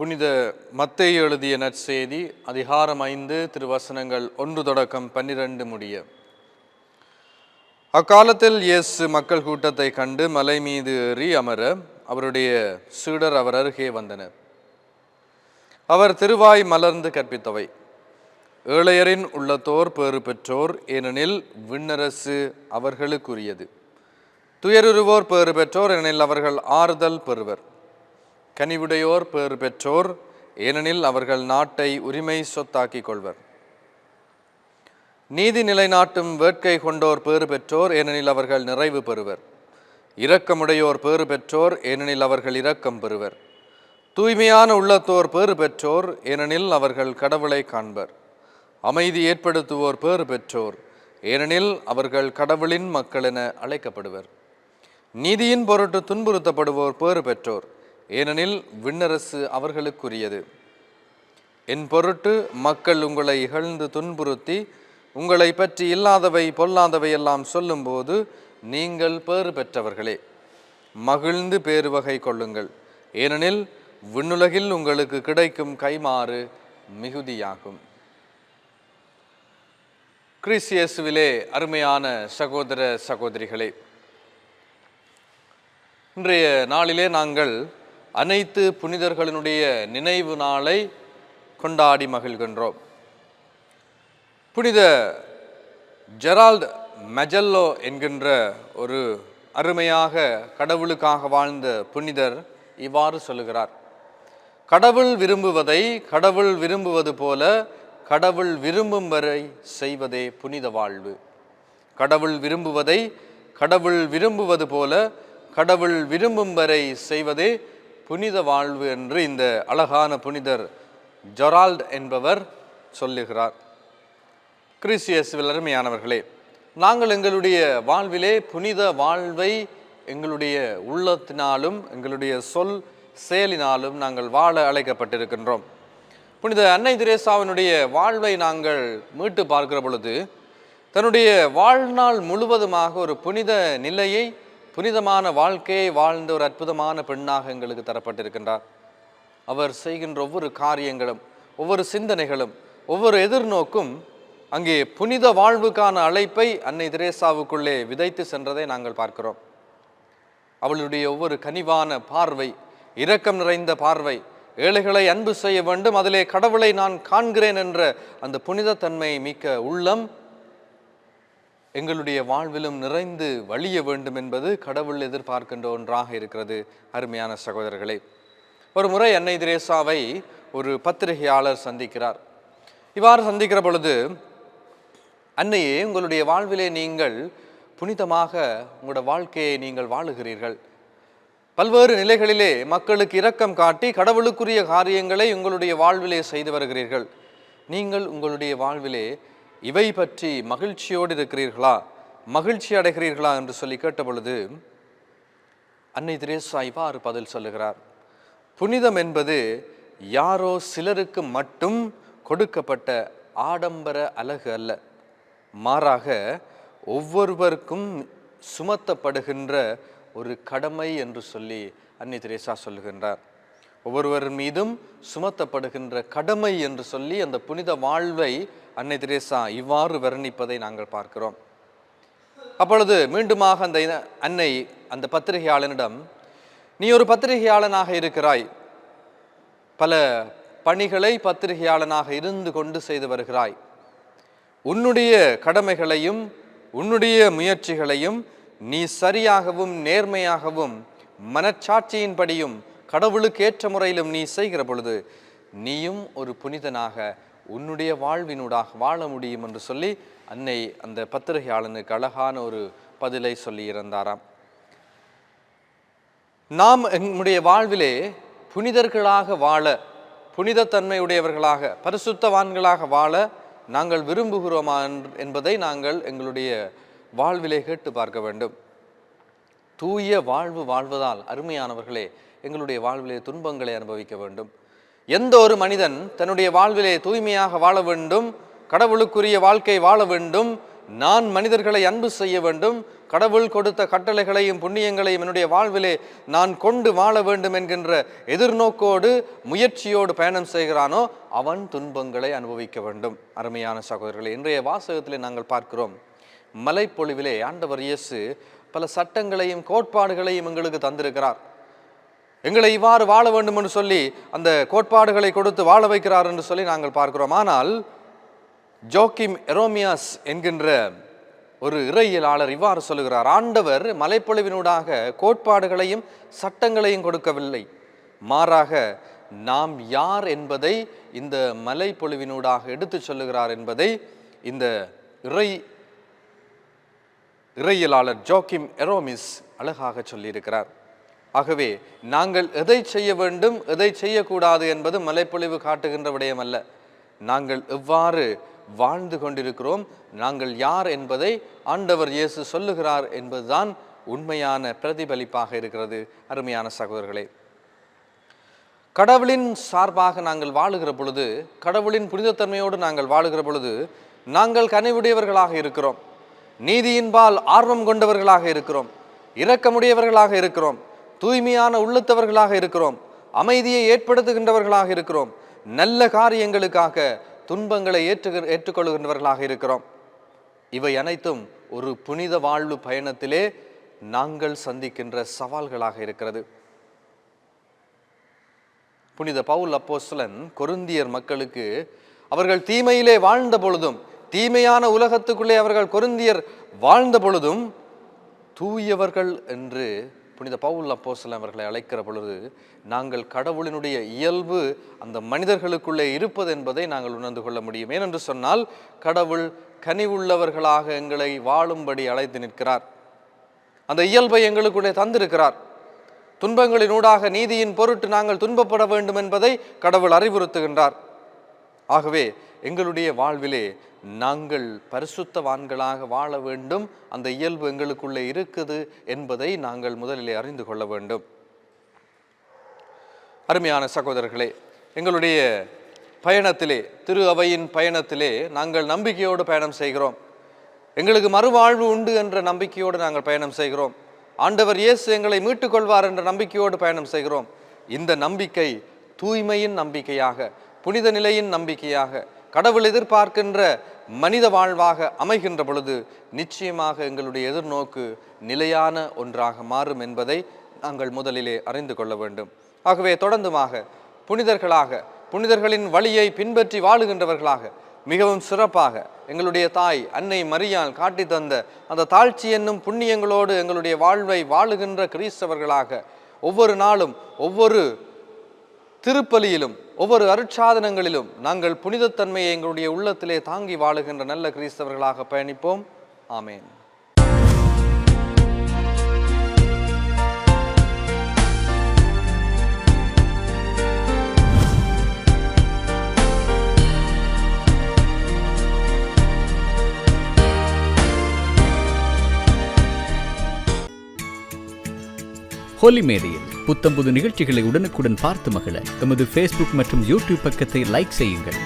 புனித மத்தேயு எழுதிய நற்செய்தி அதிகாரம் 5 திருவசனங்கள் 1 தொடக்கம் 12 முடிய. அக்காலத்தில் இயேசு மக்கள் கூட்டத்தை கண்டு மலை மீது ஏறி அமர அவருடைய சீடர் அவர் அருகே வந்தனர். அவர் திருவாய் மலர்ந்து கற்பித்தவை: ஏழையரின் உள்ளத்தோர் பேறு பெற்றோர், ஏனெனில் விண்ணரசு அவர்களுக்குரியது. துயருருவோர் பேறு பெற்றோர், ஏனெனில் அவர்கள் ஆறுதல் பெறுவர். கனிவுடையோர் பேறு பெற்றோர், ஏனெனில் அவர்கள் நாட்டை உரிமை சொத்தாக்கிக் கொள்வர். நீதி நிலைநாட்டும் வேட்கை கொண்டோர் பேறு பெற்றோர், ஏனெனில் அவர்கள் நிறைவு பெறுவர். இரக்கமுடையோர் பேறு பெற்றோர், ஏனெனில் அவர்கள் இரக்கம் பெறுவர். தூய்மையான உள்ளத்தோர் பேறு பெற்றோர், ஏனெனில் அவர்கள் கடவுளை காண்பர். அமைதி ஏற்படுத்துவோர் பேறு பெற்றோர், ஏனெனில் அவர்கள் கடவுளின் மக்கள் என அழைக்கப்படுவர். நீதியின் பொருட்டு துன்புறுத்தப்படுவோர் பேறு பெற்றோர், ஏனெனில் விண்ணரசு அவர்களுக்குரியது. என் பொருட்டு மக்கள் உங்களை இகழ்ந்து துன்புறுத்தி உங்களை பற்றி இல்லாதவை பொல்லாதவை எல்லாம் சொல்லும்போது நீங்கள் பேறு பெற்றவர்களே. மகிழ்ந்து பேருவகை கொள்ளுங்கள், ஏனெனில் விண்ணுலகில் உங்களுக்கு கிடைக்கும் கைமாறு மிகுதியாகும். கிறிஸ்து இயேசுவிலே அருமையான சகோதர சகோதரிகளே, இன்றைய நாளிலே நாங்கள் அனைத்து புனிதர்களினுடைய நினைவு நாளை கொண்டாடி மகிழ்கின்றோம். புனித ஜெரால்ட் மெஜல்லோ என்கின்ற ஒரு அருமையாக கடவுளுக்காக வாழ்ந்த புனிதர் இவ்வாறு சொல்லுகிறார்: கடவுள் விரும்புவதை கடவுள் விரும்புவது போல கடவுள் விரும்பும் வரை செய்வதே புனித வாழ்வு. கடவுள் விரும்புவதை கடவுள் விரும்புவது போல கடவுள் விரும்பும் வரை செய்வதே புனித வாழ்வு என்று இந்த அழகான புனிதர் ஜெரால்ட் என்பவர் சொல்லுகிறார். கிறிஸ்து இயேசுவில் அருமையானவர்களே, நாங்கள் எங்களுடைய வாழ்விலே புனித வாழ்வை எங்களுடைய உள்ளத்தினாலும் எங்களுடைய சொல் செயலினாலும் நாங்கள் வாழ அழைக்கப்பட்டிருக்கின்றோம். புனித அன்னை தெரேசாவினுடைய வாழ்வை நாங்கள் மீட்டு பார்க்கிற பொழுது தன்னுடைய வாழ்நாள் முழுவதுமாக ஒரு புனித நிலையை, புனிதமான வாழ்க்கையை வாழ்ந்த ஒரு அற்புதமான பெண்ணாக எங்களுக்கு தரப்பட்டிருக்கின்றார். அவர் செய்கின்ற ஒவ்வொரு காரியங்களும், ஒவ்வொரு சிந்தனைகளும், ஒவ்வொரு எதிர்நோக்கும் அங்கே புனித வாழ்வுக்கான அழைப்பை அன்னை தெரேசாவுக்குள்ளே விதைத்து சென்றதை நாங்கள் பார்க்கிறோம். அவளுடைய ஒவ்வொரு கனிவான பார்வை, இரக்கம் நிறைந்த பார்வை, ஏழைகளை அன்பு செய்ய வேண்டும், அதிலே கடவுளை நான் காண்கிறேன் என்ற அந்த புனித தன்மை மிக்க உள்ளம் எங்களுடைய வாழ்விலும் நிறைந்து வழிய வேண்டும் என்பது கடவுள் எதிர்பார்க்கின்ற ஒன்றாக இருக்கிறது. அருமையான சகோதரர்களே, ஒரு முறை அன்னை தெரேசாவை ஒரு பத்திரிகையாளர் சந்திக்கிறார். இவ்வாறு சந்திக்கிற பொழுது, அன்னையே, உங்களுடைய வாழ்விலே நீங்கள் புனிதமாக உங்களோட வாழ்க்கையை நீங்கள் வாழுகிறீர்கள். பல்வேறு நிலைகளிலே மக்களுக்கு இரக்கம் காட்டி கடவுளுக்குரிய காரியங்களை உங்களுடைய வாழ்விலே செய்து வருகிறீர்கள். நீங்கள் உங்களுடைய வாழ்விலே இவை பற்றி மகிழ்ச்சியோடு இருக்கிறீர்களா, மகிழ்ச்சி அடைகிறீர்களா என்று சொல்லி கேட்ட பொழுது அன்னை தெரேசா இவ்வாறு பதில் சொல்லுகிறார்: புனிதம் என்பது யாரோ சிலருக்கு மட்டும் கொடுக்கப்பட்ட ஆடம்பர அழகு அல்ல, மாறாக ஒவ்வொருவருக்கும் சுமத்தப்படுகின்ற ஒரு கடமை என்று சொல்லி அன்னை தெரேசா சொல்லுகின்றார். ஒவ்வொருவர் மீதும் சுமத்தப்படுகின்ற கடமை என்று சொல்லி அந்த புனித வாழ்வை அன்னை தெரேசா இவ்வாறு வர்ணிப்பதை நாங்கள் பார்க்கிறோம். அப்பொழுது மீண்டுமாக அந்த அன்னை அந்த பத்திரிகையாளனிடம், நீ ஒரு பத்திரிகையாளனாக இருக்கிறாய், பல பணிகளை பத்திரிகையாளனாக இருந்து கொண்டு செய்து வருகிறாய். உன்னுடைய கடமைகளையும் உன்னுடைய முயற்சிகளையும் நீ சரியாகவும் நேர்மையாகவும் மனச்சாட்சியின்படியும் கடவுளுக்கு ஏற்ற முறையிலும் நீ செய்கிற பொழுது நீயும் ஒரு புனிதனாக உன்னுடைய வாழ்வினூடாக வாழ முடியும் என்று சொல்லி அன்னை அந்த பத்திரிகையாளனுக்கு அழகான ஒரு பதிலை சொல்லி இருந்தாராம். நாம் நம்முடைய வாழ்விலே புனிதர்களாக வாழ, புனிதத்தன்மையுடையவர்களாக, பரிசுத்தவான்களாக வாழ நாங்கள் விரும்புகிறோமா என்பதை நாங்கள் எங்களுடைய வாழ்விலே கேட்டு பார்க்க வேண்டும். தூய வாழ்வு வாழ்வதால் அருமையானவர்களே எங்களுடைய வாழ்விலே துன்பங்களை அனுபவிக்க வேண்டும். எந்த ஒரு மனிதன் தன்னுடைய வாழ்விலே தூய்மையாக வாழ வேண்டும், கடவுளுக்குரிய வாழ்க்கை வாழ வேண்டும், நான் மனிதர்களை அன்பு செய்ய வேண்டும், கடவுள் கொடுத்த கட்டளைகளையும் புண்ணியங்களையும் என்னுடைய வாழ்விலே நான் கொண்டு வாழ வேண்டும் என்கின்ற எதிர்நோக்கோடு முயற்சியோடு பயணம் செய்கிறானோ அவன் துன்பங்களை அனுபவிக்க வேண்டும். அருமையான சகோதரர்களே, இன்றைய வாசகத்திலே நாங்கள் பார்க்கிறோம், மலைப்பொழிவிலே ஆண்டவர் இயேசு பல சட்டங்களையும் கோட்பாடுகளையும் எங்களுக்கு தந்திருக்கிறார். எங்களை இவ்வாறு வாழ வேண்டும் என்று சொல்லி அந்த கோட்பாடுகளை கொடுத்து வாழ வைக்கிறார் என்று சொல்லி நாங்கள் பார்க்கிறோம். ஆனால் ஜோக்கிம் எரோமியாஸ் என்கின்ற ஒரு இறையியலாளர் இவ்வாறு சொல்லுகிறார், ஆண்டவர் மலைப்பொழிவினூடாக கோட்பாடுகளையும் சட்டங்களையும் கொடுக்கவில்லை, மாறாக நாம் யார் என்பதை இந்த மலைப்பொழிவினூடாக எடுத்து சொல்லுகிறார் என்பதை இந்த இறையியலாளர் ஜோக்கிம் எரோமிஸ் அழகாக சொல்லியிருக்கிறார். ஆகவே நாங்கள் எதை செய்ய வேண்டும், எதை செய்யக்கூடாது என்பது மலைப்பொழிவு காட்டுகின்ற விடயம் அல்ல. நாங்கள் எவ்வாறு வாழ்ந்து கொண்டிருக்கிறோம், நாங்கள் யார் என்பதை ஆண்டவர் இயேசு சொல்லுகிறார் என்பதுதான் உண்மையான பிரதிபலிப்பாக இருக்கிறது. அருமையான சகோதரர்களே, கடவுளின் சார்பாக நாங்கள் வாழுகிற பொழுது, கடவுளின் புனிதத்தன்மையோடு நாங்கள் வாழுகிற பொழுது நாங்கள் கனிவுடையவர்களாக இருக்கிறோம், நீதியின்பால் ஆர்வம் கொண்டவர்களாக இருக்கிறோம், இரக்கமுடையவர்களாக இருக்கிறோம், தூய்மையான உள்ளத்தவர்களாக இருக்கிறோம், அமைதியை ஏற்படுத்துகின்றவர்களாக இருக்கிறோம், நல்ல காரியங்களுக்காக துன்பங்களை ஏற்றுக்கொள்கின்றவர்களாக இருக்கிறோம். இவை அனைத்தும் ஒரு புனித வாழ்வு பயணத்திலே நாங்கள் சந்திக்கின்ற சவால்களாக இருக்கிறது. புனித பவுல் அப்போஸ்தலன் கொரிந்தியர் மக்களுக்கு அவர்கள் தீமையிலே வாழ்ந்த பொழுதும், தீமையான உலகத்துக்குள்ளே அவர்கள் கொரிந்தியர் வாழ்ந்த பொழுதும் தூயவர்கள் என்று புனித பவுல் அப்போஸ்தலன் அவர்களை அழைக்கிற பொழுது நாங்கள் கடவுளினுடைய இயல்பு அந்த மனிதர்களுக்குள்ளே இருப்பது என்பதை நாங்கள் உணர்ந்து கொள்ள முடியும். ஏனென்று சொன்னால் கடவுள் கனிவுள்ளவர்களாக எங்களை வாழும்படி அழைத்து நிற்கிறார். அந்த இயல்பை எங்களுக்குள்ளே தந்திருக்கிறார். துன்பங்களினூடாக நீதியின் பொருட்டு நாங்கள் துன்பப்பட வேண்டும் என்பதை கடவுள் அறிவுறுத்துகின்றார். ஆகவே எங்களுடைய வாழ்விலே நாங்கள் பரிசுத்தவான்களாக வாழ வேண்டும், அந்த இயல்பு எங்களுக்குள்ளே இருக்குது என்பதை நாங்கள் முதலிலே அறிந்து கொள்ள வேண்டும். அருமையான சகோதரர்களே, எங்களுடைய பயணத்திலே, திரு அவையின் பயணத்திலே நாங்கள் நம்பிக்கையோடு பயணம் செய்கிறோம். எங்களுக்கு மறுவாழ்வு உண்டு என்ற நம்பிக்கையோடு நாங்கள் பயணம் செய்கிறோம். ஆண்டவர் இயேசு எங்களை மீட்டுக் கொள்வார் என்ற நம்பிக்கையோடு பயணம் செய்கிறோம். இந்த நம்பிக்கை தூய்மையின் நம்பிக்கையாக, புனித நிலையின் நம்பிக்கையாக, கடவுள் எதிர்பார்க்கின்ற மனித வாழ்வாக அமைகின்ற பொழுது நிச்சயமாக எங்களுடைய எதிர்நோக்கு நிலையான ஒன்றாக மாறும் என்பதை நாங்கள் முதலிலே அறிந்து கொள்ள வேண்டும். ஆகவே தொடர்ந்துமாக புனிதர்களாக, புனிதர்களின் வழியை பின்பற்றி வாழுகின்றவர்களாக, மிகவும் சிறப்பாக எங்களுடைய தாய் அன்னை மரியாள் காட்டி தந்த அந்த தாழ்ச்சி என்னும் புண்ணியங்களோடு எங்களுடைய வாழ்வை வாழுகின்ற கிறிஸ்தவர்களாக ஒவ்வொரு நாளும், ஒவ்வொரு திருப்பலியிலும், ஒவ்வொரு அருட்சாதனங்களிலும் நாங்கள் புனிதத்தன்மையை எங்களுடைய உள்ளத்திலே தாங்கி வாழுகின்ற நல்ல கிறிஸ்தவர்களாக பயணிப்போம். ஆமேன். ஹோலி மேடையில் புத்தம்புது நிகழ்ச்சிகளை உடனுக்குடன் பார்த்து மகிழ எமது ஃபேஸ்புக் மற்றும் யூடியூப் பக்கத்தை லைக் செய்யுங்கள்.